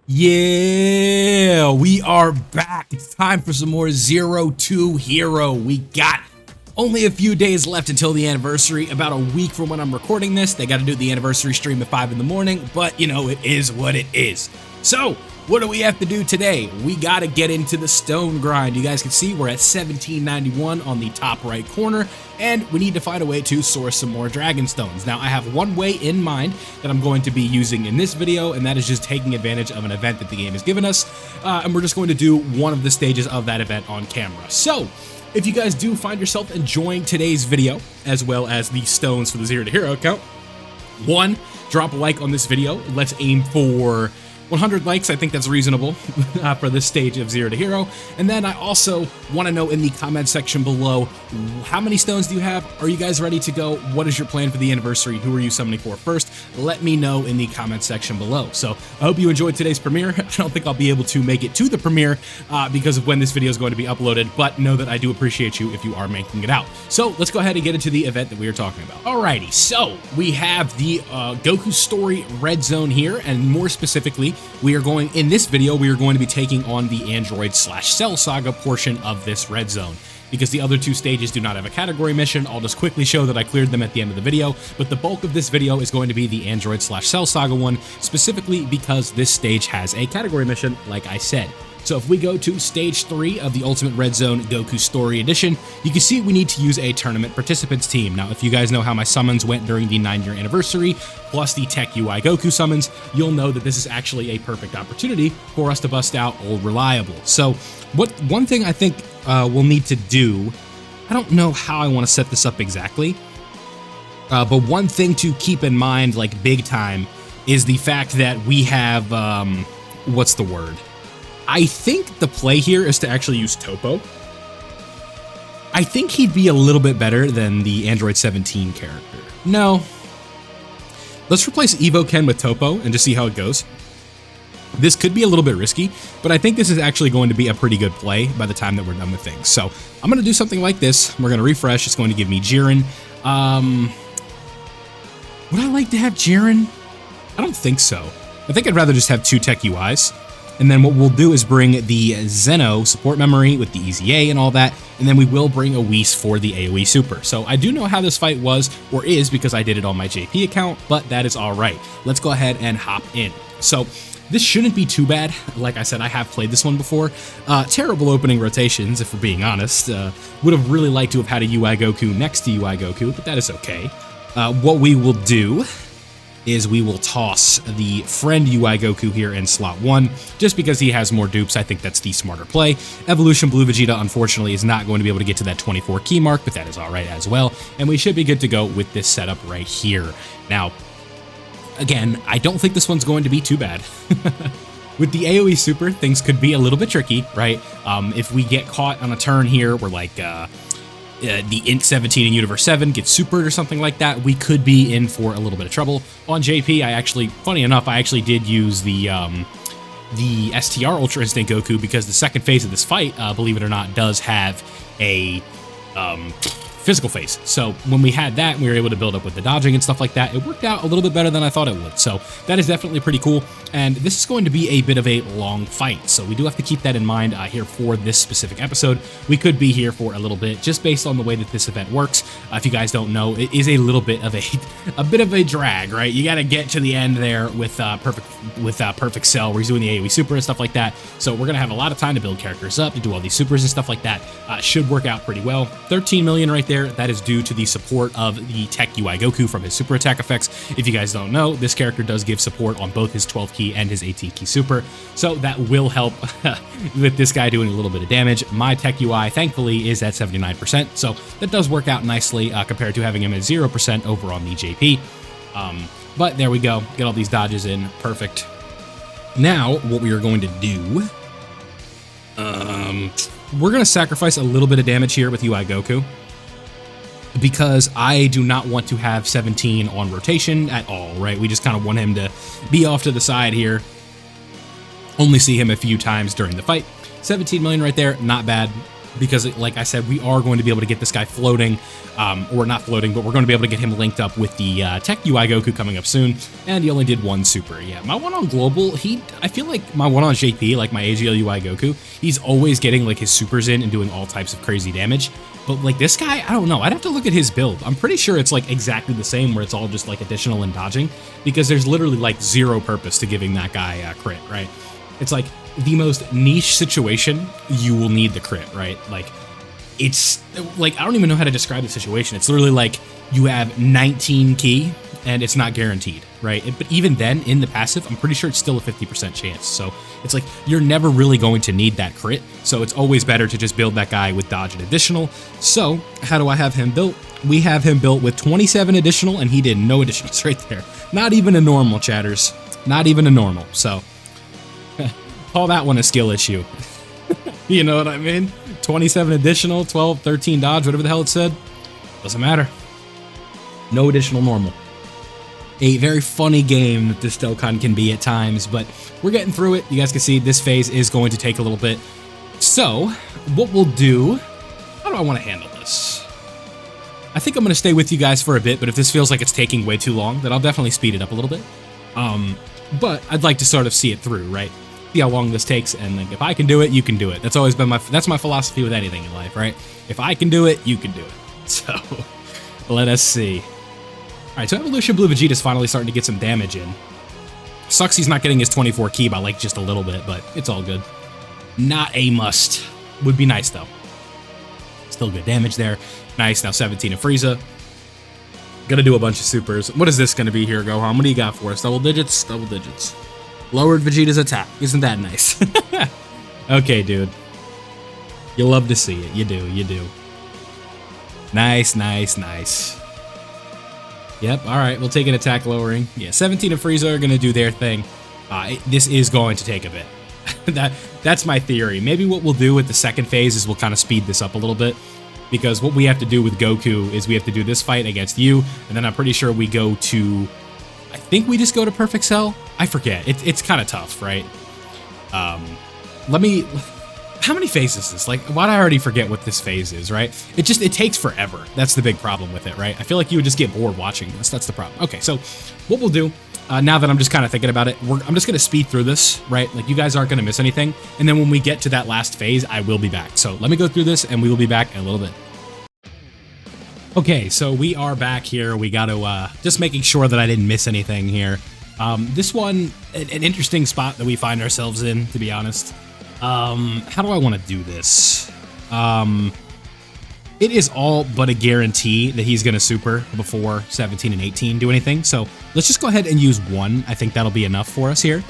Yeah, we are back. It's time for some more Zero to Hero. We got only a few days left until the anniversary, about a week from when I'm recording this. They got to do the anniversary stream at 5 in the morning, but you know, it is what it is. So, what do we have to do today? We got to get into the stone grind. You guys can see we're at 1791 on the top right corner, and we need to find a way to source some more dragon stones. Now, I have one way in mind that I'm going to be using in this video, and that is just taking advantage of an event that the game has given us, and we're just going to do one of the stages of that event on camera. So, if you guys do find yourself enjoying today's video, as well as the stones for the Zero to Hero account, one, drop a like on this video. Let's aim for 100 likes. I think that's reasonable for this stage of Zero to Hero. And then I also want to know in the comment section below, how many stones do you have? Are you guys ready to go? What is your plan for the anniversary? Who are you summoning for first? Let me know in the comment section below. So I hope you enjoyed today's premiere. I don't think I'll be able to make it to the premiere because of when this video is going to be uploaded, but know that I do appreciate you if you are making it out. So let's go ahead and get into the event that we are talking about. Alrighty, so we have the Goku Story Red Zone here, and more specifically, in this video, we are going to be taking on the Android/Cell Saga portion of this red zone. Because the other two stages do not have a category mission, I'll just quickly show that I cleared them at the end of the video, but the bulk of this video is going to be the Android/Cell Saga one, specifically because this stage has a category mission, like I said. So if we go to Stage 3 of the Ultimate Red Zone Goku Story Edition, you can see we need to use a tournament participants team. Now, if you guys know how my summons went during the 9-year anniversary, plus the Tech UI Goku summons, you'll know that this is actually a perfect opportunity for us to bust out Old Reliable. So one thing I think we'll need to do, I don't know how I want to set this up exactly, but one thing to keep in mind, like big time, is the fact that we have, what's the word? I think the play here is to actually use Topo. I think he'd be a little bit better than the Android 17 character. No. Let's replace Evo Ken with Topo and just see how it goes. This could be a little bit risky, but I think this is actually going to be a pretty good play by the time that we're done with things. So I'm going to do something like this. We're going to refresh. It's going to give me Jiren. Would I like to have Jiren? I don't think so. I think I'd rather just have two Tech UIs. And then what we'll do is bring the Zeno support memory with the EZA and all that, and then we will bring a Whis for the AoE Super. So I do know how this fight was, or is, because I did it on my JP account, but that is all right. Let's go ahead and hop in. So this shouldn't be too bad. Like I said, I have played this one before. Terrible opening rotations, if we're being honest. Would have really liked to have had a UI Goku next to UI Goku, but that is okay. What we will do is we will toss the friend UI Goku here in slot 1, just because he has more dupes. I think that's the smarter play. Evolution Blue Vegeta, unfortunately, is not going to be able to get to that 24 key mark, but that is all right as well, and we should be good to go with this setup right here. Now, again, I don't think this one's going to be too bad. With the AoE Super, things could be a little bit tricky, right? If we get caught on a turn here, we're like, the Int 17 in Universe 7 gets supered or something like that, we could be in for a little bit of trouble. On JP, funny enough, I actually did use the STR Ultra Instinct Goku because the second phase of this fight, believe it or not, does have a physical phase. So when we had that, we were able to build up with the dodging and stuff like that. It worked out a little bit better than I thought it would. So that is definitely pretty cool. And this is going to be a bit of a long fight. So we do have to keep that in mind here for this specific episode. We could be here for a little bit just based on the way that this event works. If you guys don't know, it is a little bit of a drag, right? You got to get to the end there with Perfect Cell, where he's doing the AoE Super and stuff like that. So we're going to have a lot of time to build characters up, to do all these supers and stuff like that. Should work out pretty well. 13 million right there. That is due to the support of the Tech UI Goku from his super attack effects. If you guys don't know, this character does give support on both his 12 key and his 18 key super, so that will help with this guy doing a little bit of damage. My Tech UI, thankfully, is at 79%, so that does work out nicely compared to having him at 0% over on the JP. But there we go, get all these dodges in, perfect. Now, what we are going to do, we're going to sacrifice a little bit of damage here with UI Goku, because I do not want to have 17 on rotation at all, right? We just kind of want him to be off to the side here. Only see him a few times during the fight. 17 million right there, not bad. because like I said, we are going to be able to get this guy floating, or not floating, but we're going to be able to get him linked up with the Tech UI Goku coming up soon, and he only did one super. Yeah, my one on Global, I feel like my one on JP, like my AGL UI Goku, he's always getting like his supers in and doing all types of crazy damage, but like this guy, I don't know, I'd have to look at his build. I'm pretty sure it's like exactly the same, where it's all just like additional and dodging, because there's literally like zero purpose to giving that guy crit, right? It's like the most niche situation, you will need the crit, right? Like, it's like, I don't even know how to describe the situation. It's literally like you have 19 key and it's not guaranteed, right? But even then, in the passive, I'm pretty sure it's still a 50% chance. So it's like you're never really going to need that crit. So it's always better to just build that guy with dodge and additional. So how do I have him built? We have him built with 27 additional, and he did no additionals right there. Not even a normal, chatters. Not even a normal. So call that one a skill issue. You know what I mean? 27 additional, 12, 13 dodge, whatever the hell it said. Doesn't matter. No additional normal. A very funny game that this Dokkan can be at times, but we're getting through it. You guys can see this phase is going to take a little bit. So what we'll do, how do I want to handle this? I think I'm going to stay with you guys for a bit, but if this feels like it's taking way too long, then I'll definitely speed it up a little bit. But I'd like to sort of see it through, right? See how long this takes, and like, if I can do it, you can do it. That's always been that's my philosophy with anything in life, right? If I can do it, you can do it. So let us see. All right, so Evolution Blue Vegeta's finally starting to get some damage in. Sucks he's not getting his 24 key by like just a little bit, but it's all good. Not a must. Would be nice though. Still good damage there. Nice. Now 17 of Frieza. Gonna do a bunch of supers. What is this gonna be here, Gohan? What do you got for us? Double digits? Double digits. Lowered Vegeta's attack. Isn't that nice? Okay, dude. You love to see it. You do. You do. Nice, nice, nice. Yep, all right. We'll take an attack lowering. Yeah, 17 of Frieza are going to do their thing. This is going to take a bit. That's my theory. Maybe what we'll do with the second phase is we'll kind of speed this up a little bit. Because what we have to do with Goku is we have to do this fight against you. And then I'm pretty sure we go to... I think we just go to Perfect Cell. I forget. It's kind of tough, right? Let me... How many phases is this? Like, why do I already forget what this phase is, right? It takes forever. That's the big problem with it, right? I feel like you would just get bored watching this. That's the problem. Okay, so what we'll do, now that I'm just kind of thinking about it, I'm just going to speed through this, right? Like, you guys aren't going to miss anything. And then when we get to that last phase, I will be back. So let me go through this, and we will be back in a little bit. Okay, so we are back here. We got to, just making sure that I didn't miss anything here. This one, an interesting spot that we find ourselves in, to be honest. How do I want to do this? It is all but a guarantee that he's going to super before 17 and 18 do anything. So let's just go ahead and use one. I think that'll be enough for us here.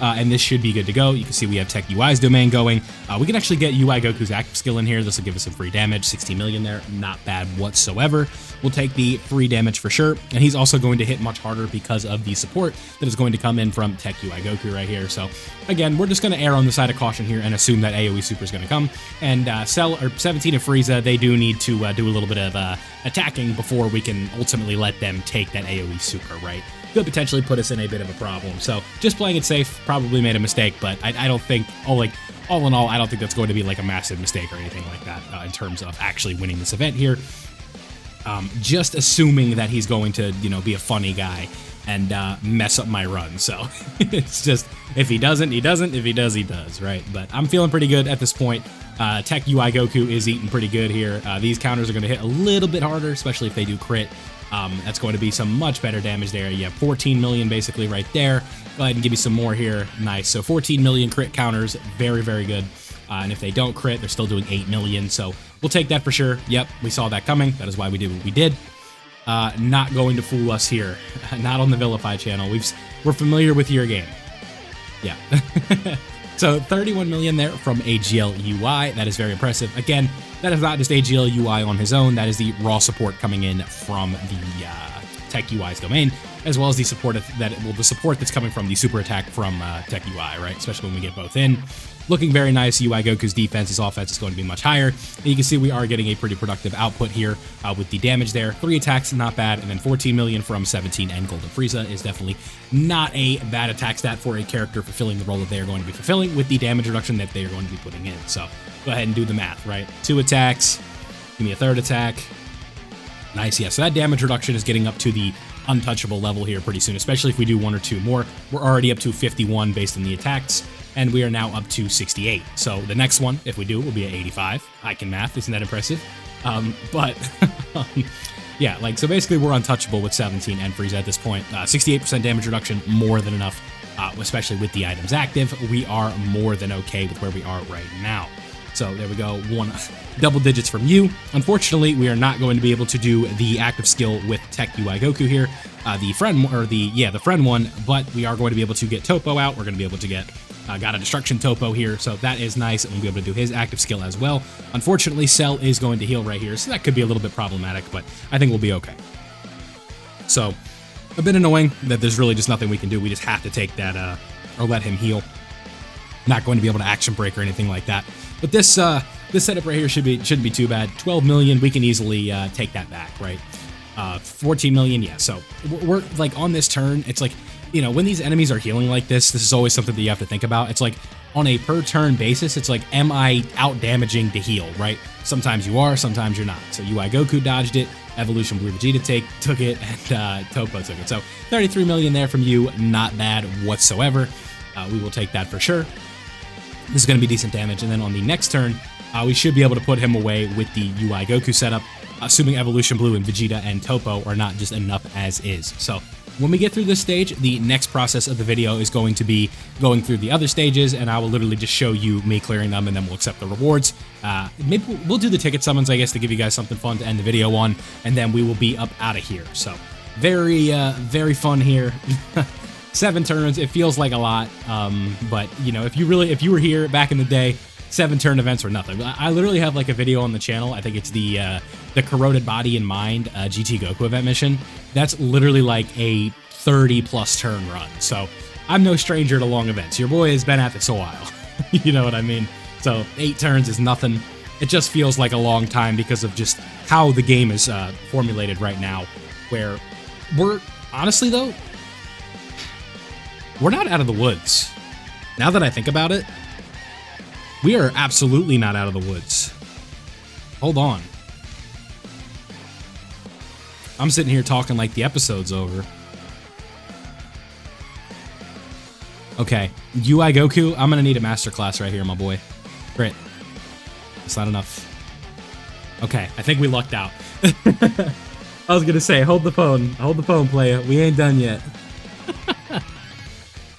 And this should be good to go. You can see we have Tech UI's domain going. We can actually get UI Goku's active skill in here. This will give us some free damage, 60 million there. Not bad whatsoever. We'll take the free damage for sure. And he's also going to hit much harder because of the support that is going to come in from Tech UI Goku right here. So again, we're just going to err on the side of caution here and assume that AoE super is going to come. And 17 and Frieza, they do need to do a little bit of attacking before we can ultimately let them take that AoE super, right? Could potentially put us in a bit of a problem. So just playing it safe, probably made a mistake, but I don't think, all in all, I don't think that's going to be like a massive mistake or anything like that in terms of actually winning this event here. Just assuming that he's going to, be a funny guy and mess up my run. So it's just, if he doesn't, he doesn't. If he does, he does, right? But I'm feeling pretty good at this point. Tech UI Goku is eating pretty good here. These counters are going to hit a little bit harder, especially if they do crit. That's going to be some much better damage there. You have 14 million basically right there. Go ahead and give me some more here. Nice. So 14 million crit counters. Very, very good. And if they don't crit, they're still doing 8 million. So we'll take that for sure. Yep, we saw that coming. That is why we did what we did. Not going to fool us here. Not on the Vilify channel. We're familiar with your game. Yeah. So 31 million there from AGL UI. That is very impressive. Again, that is not just AGL UI on his own. That is the raw support coming in from the Tech UI's domain. as well as the support the support that's coming from the super attack from Tech UI, right? Especially when we get both in. Looking very nice. UI Goku's defense, his offense is going to be much higher. And you can see we are getting a pretty productive output here with the damage there. 3 attacks, not bad. And then 14 million from 17 and Golden Frieza is definitely not a bad attack stat for a character fulfilling the role that they are going to be fulfilling with the damage reduction that they are going to be putting in. So go ahead and do the math, right? 2 attacks, give me a 3rd attack. Nice, yeah. So that damage reduction is getting up to the untouchable level here pretty soon, especially if we do 1 or 2 more. We're already up to 51 based on the attacks, and we are now up to 68. So the next one, if we do, will be at 85. I can math, isn't that impressive? Yeah, like, so basically we're untouchable with 17 and Frieza at this point. 68% damage reduction, more than enough, especially with the items active. We are more than okay with where we are right now. So there we go, double digits from you. Unfortunately, we are not going to be able to do the active skill with Tech UI Goku here, the friend one, but we are going to be able to get Topo out. We're going to be able to get got a destruction Topo here, so that is nice, and we'll be able to do his active skill as well. Unfortunately, Cell is going to heal right here, so that could be a little bit problematic, but I think we'll be okay. So a bit annoying that there's really just nothing we can do. We just have to take that or let him heal. Not going to be able to action break or anything like that. But this setup right here shouldn't be too bad. 12 million, we can easily take that back, right? 14 million, yeah. So we're like on this turn, it's like, you know, when these enemies are healing like this is always something that you have to think about. It's like on a per turn basis, it's like, am I out damaging to heal, right? Sometimes you are, sometimes you're not. So UI Goku dodged it, Evolution Blue Vegeta took it, and Topo took it. So 33 million there from you, not bad whatsoever. We will take that for sure. This is going to be decent damage, and then on the next turn, we should be able to put him away with the UI Goku setup, assuming Evolution Blue and Vegeta and Topo are not just enough as is. So when we get through this stage, the next process of the video is going to be going through the other stages, and I will literally just show you me clearing them, and then we'll accept the rewards. Maybe we'll do the ticket summons, I guess, to give you guys something fun to end the video on, and then we will be up out of here. So very fun here. 7 turns, it feels like a lot, but you know, if you were here back in the day, 7 turn events were nothing. I literally have like a video on the channel. I think it's the Corroded Body and Mind GT Goku event mission. That's literally like a 30+ turn run. So I'm no stranger to long events. Your boy has been at this a while. You know what I mean? So 8 turns is nothing. It just feels like a long time because of just how the game is formulated right now, where we're honestly though, we're not out of the woods. Now that I think about it, we are absolutely not out of the woods. Hold on. I'm sitting here talking like the episode's over. Okay, UI Goku, I'm gonna need a masterclass right here, my boy. Great. That's not enough. Okay, I think we lucked out. I was gonna say, hold the phone, playa. We ain't done yet.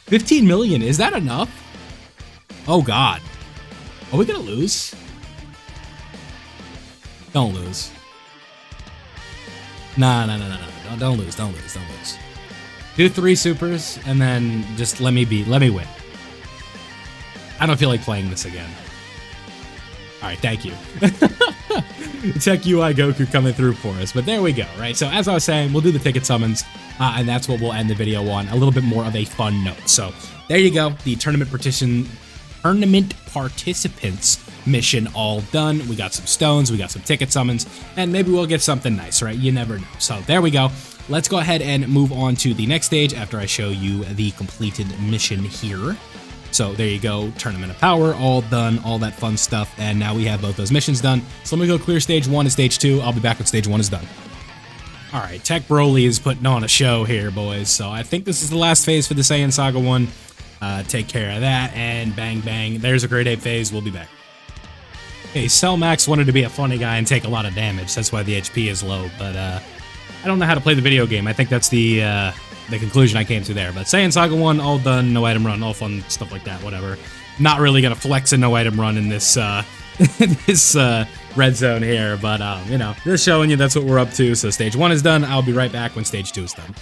15 million, is that enough? Oh God. Are we gonna lose? Don't lose. Nah. Don't lose. Do 3 supers and then just let me win. I don't feel like playing this again. Alright, thank you. Tech UI Goku coming through for us, but there we go, right? So as I was saying, we'll do the ticket summons, and that's what we'll end the video on, a little bit more of a fun note. So there you go, the tournament participants mission all done. We got some stones, we got some ticket summons, and maybe we'll get something nice, right? You never know. So there we go. Let's go ahead and move on to the next stage after I show you the completed mission here. So there you go, Tournament of Power, all done, all that fun stuff, and now we have both those missions done. So let me go clear stage 1 and stage 2. I'll be back when stage 1 is done. All right, Tech Broly is putting on a show here, boys. So I think this is the last phase for the Saiyan Saga 1. Take care of that, and bang, bang. There's a Grade 8 phase. We'll be back. Okay, Cell Max wanted to be a funny guy and take a lot of damage. That's why the HP is low, but I don't know how to play the video game. I think that's the conclusion I came to there. But Saiyan Saga 1, all done, no item run, all fun stuff like that, whatever. Not really gonna flex a no item run in this red zone here, but you know, just showing you that's what we're up to. So stage 1 is done. I'll be right back when stage 2 is done.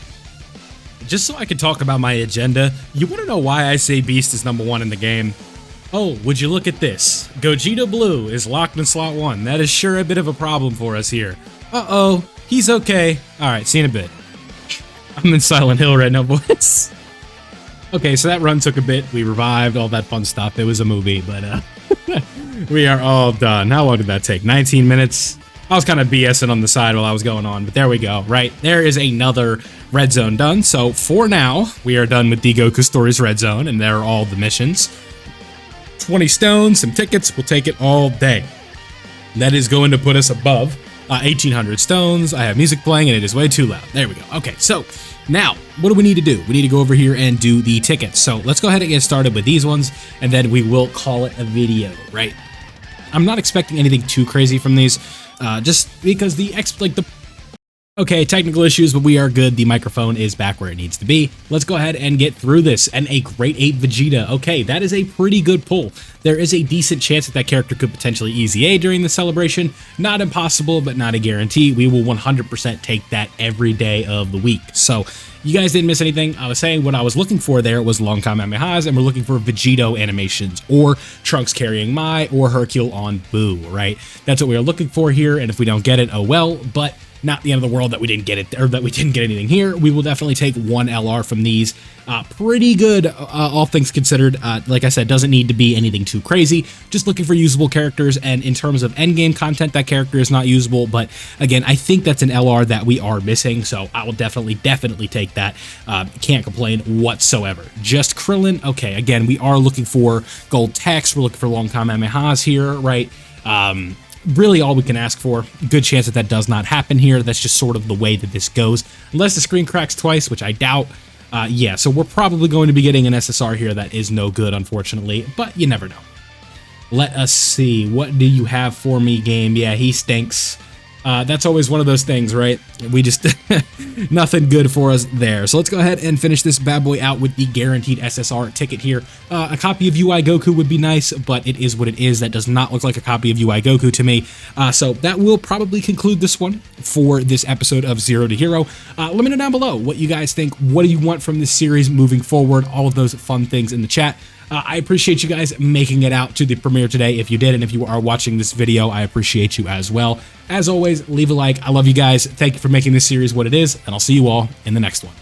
Just so I can talk about my agenda, you want to know why I say Beast is #1 in the game? Oh, would you look at this? Gogeta Blue is locked in slot 1. That is sure a bit of a problem for us here. Uh-oh, he's okay. All right, see you in a bit. I'm in Silent Hill right now, boys. Okay, so that run took a bit. We revived, all that fun stuff. It was a movie, but we are all done. How long did that take? 19 minutes? I was kind of BSing on the side while I was going on, but there we go, right? There is another red zone done. So for now, we are done with the Goku Stories red zone, and there are all the missions. 20 stones, some tickets, we'll take it all day. That is going to put us above 1,800 stones. I have music playing, and it is way too loud. There we go. Okay, so now, what do we need to do? We need to go over here and do the tickets. So let's go ahead and get started with these ones, and then we will call it a video, right? I'm not expecting anything too crazy from these, just because okay, technical issues, but we are good. The microphone is back where it needs to be. Let's go ahead and get through this. And a Great Ape Vegeta. Okay, that is a pretty good pull. There is a decent chance that caricature could potentially easy A during the celebration. Not impossible, but not a guarantee. We will 100% take that every day of the week. So you guys didn't miss anything. I was saying what I was looking for there was long Kamehamehas, and we're looking for Vegito animations, or Trunks carrying Mai, or Hercule on Boo, right? That's what we are looking for here, and if we don't get it, oh well, but not the end of the world that we didn't get it, or that we didn't get anything here. We will definitely take one LR from these. Pretty good, all things considered. Like I said, doesn't need to be anything too crazy. Just looking for usable characters, and in terms of endgame content, that character is not usable, but again, I think that's an LR that we are missing, so I will definitely take that. Can't complain whatsoever. Just Krillin, okay, again, we are looking for gold text, we're looking for long Kamehamehas here, right? Really all we can ask for. Good chance that does not happen here. That's just sort of the way that this goes. Unless the screen cracks twice, which I doubt. Yeah, so we're probably going to be getting an SSR here that is no good, unfortunately, but you never know. Let us see. What do you have for me, game? Yeah, he stinks. That's always one of those things, right? We just, nothing good for us there. So let's go ahead and finish this bad boy out with the guaranteed SSR ticket here. A copy of UI Goku would be nice, but it is what it is. That does not look like a copy of UI Goku to me. So that will probably conclude this one for this episode of Zero to Hero. Let me know down below what you guys think. What do you want from this series moving forward? All of those fun things in the chat. I appreciate you guys making it out to the premiere today. If you did, and if you are watching this video, I appreciate you as well. As always, leave a like. I love you guys. Thank you for making this series what it is, and I'll see you all in the next one.